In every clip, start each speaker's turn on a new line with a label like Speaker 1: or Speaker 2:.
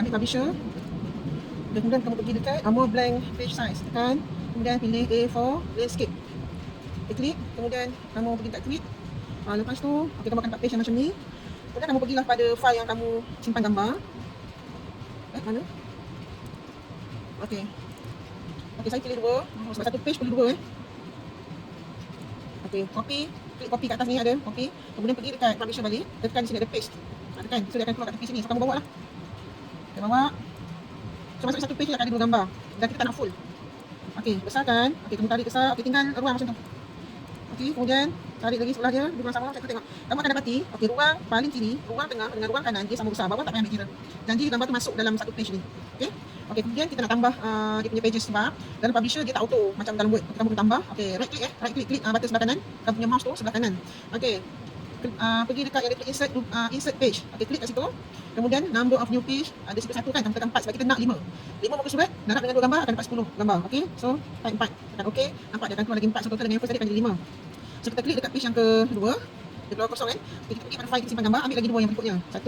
Speaker 1: ambil publisher. Dan kemudian kamu pergi dekat more blank page size, tekan, kemudian pilih A4 landscape. Klik, kemudian kamu pergi dekat tweet. Lepas tu, kamu akan dapat page yang macam ni. Kemudian kamu pergilah pada file yang kamu simpan gambar. Mana? Okey, saya pilih dua. Sebab satu page perlu dua Okey, klik copy kat atas ni ada, copy. Kemudian pergi dekat publisher balik, tekan di sini ada paste. Tekan, so dia akan keluar kat tepi sini. So kamu bawa lah. Okay, bawa. So masuk satu page ni akan ada dua gambar. Dan kita tak nak full. Okey, besarkan. Okey, kamu tarik besar. Okey, tinggal ruang macam tu. Okey, kemudian tarik lagi sebelah dia, ruang sama. Saya tengok. Kamu akan dapati, okey, ruang paling kiri, ruang tengah dengan ruang kanan dia sama besar. Bawah tak payah ambil kira. Janji gambar tu masuk dalam satu page ni. Okey. Okey, kemudian kita nak tambah dia punya pages sebab dalam publisher dia tak auto macam dalam Word. Kita perlu tambah. Okey, right click button sebelah kanan. Kamu punya mouse tu sebelah kanan. Okey. Pergi dekat yang insert page. Okey, klik kat situ. Kemudian number of new page ada situ 1 kan, kamu tekan 4 sebab kita nak 5 muka surat. Nak dengan 2 gambar akan dapat 10 gambar. Okey. So, type 4. Tekan okey. Nampak dia akan keluar lagi 4. So total dengan yang first tadi akan jadi 5. So kita klik dekat page yang kedua. Dia keluar kosong kan. Okay, kita pergi pada file kita simpan gambar, ambil lagi 2 yang berikutnya. 1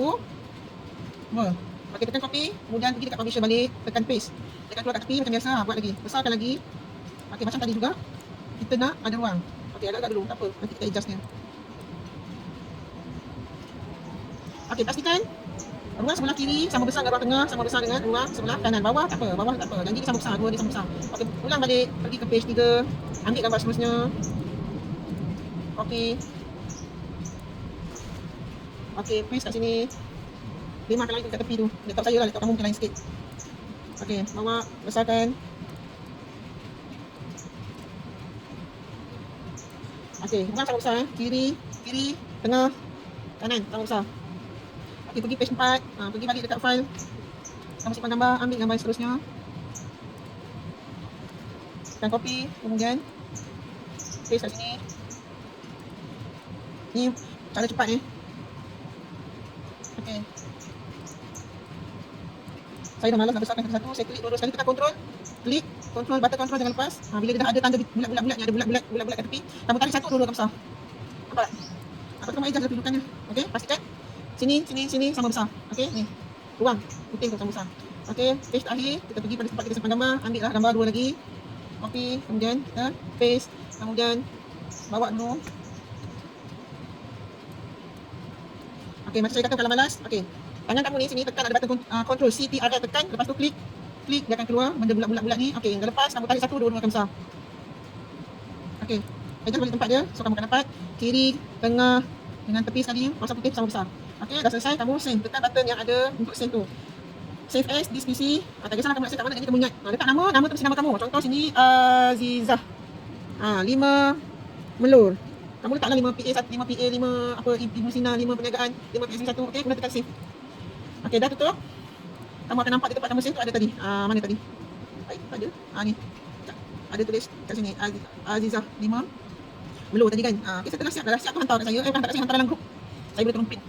Speaker 1: 2. Okey, tekan copy, kemudian pergi dekat publisher balik, tekan paste. Dia akan keluar kat tepi macam biasa, buat lagi. Besarkan lagi. Okey, macam tadi juga. Kita nak ada ruang. Okey, agak-agak dulu, tak apa. Nanti kita adjust dia. Okey, pastikan ruang sebelah kiri sama besar dengan ruang tengah, sama besar dengan ruang sebelah kanan. Bawah tak apa, Janji dia sama besar, dua dia sama besar. Okey, ulang balik, pergi ke page 3, ambil gambar seterusnya. Okey. Okey, paste kat sini. Limahkan lagi kat tepi tu. Laptop saya lah, laptop kamu mungkin lain sikit. Okey, bawa, besarkan. Okey, ruang sama besar kiri, tengah, kanan sama besar. Okey, pergi page 4, pergi balik dekat file. Kamu simpan gambar, ambil gambar seterusnya. Tekan copy, kemudian paste kat sini. Ni cara cepat Okey. Saya dah malas nak besarkan satu-satu. Saya klik dua-dua sekali, tekan control. Klik button control jangan lepas. Bila dia dah ada tanda bulat-bulat ni, ada bulat-bulat kat tepi, kamu tarik satu dua-dua besar. Nampak? Apa tu kamu adjust kedudukannya. Okey, pastikan sini sama besar. Okey, ni. Ruang putih tu sama besar. Okey, page terakhir, kita pergi pada tempat kita simpan gambar, ambil lah gambar dua lagi. Copy, kemudian kita paste, kemudian bawa dulu. Okey, macam saya kata kalau malas. Okey. Tangan kamu ni sini tekan ada button control CTRL, tekan, lepas tu klik dia akan keluar benda bulat-bulat ni. Okey, dah lepas kamu tarik satu dua akan besar. Okey. Adjust balik tempat dia. So kamu akan dapat kiri, tengah dengan tepi sekali kawasan putih sama besar. Okey, dah selesai, kamu save. Tekan button yang ada untuk save tu. Save as this PC. Tak kisahlah kamu nak save kat mana, jadi kamu ingat. Letak nama tu mesti nama kamu. Contoh sini Azizah. 5 Melur. Kamu letaklah 5 PA 1, 5 PA 5 apa Ibu Sina, 5 perniagaan, 5 PA 1. Okey, kemudian tekan save. Okey, dah tutup. Kamu akan nampak di tempat kamu save tu ada tadi. Mana tadi? Tak ada. Ni. Ada tulis kat sini Azizah 5 Melur tadi kan. Okey, saya telah siap tu hantar kat saya. Hantar kat saya, hantar dalam grup. Saya boleh tolong print.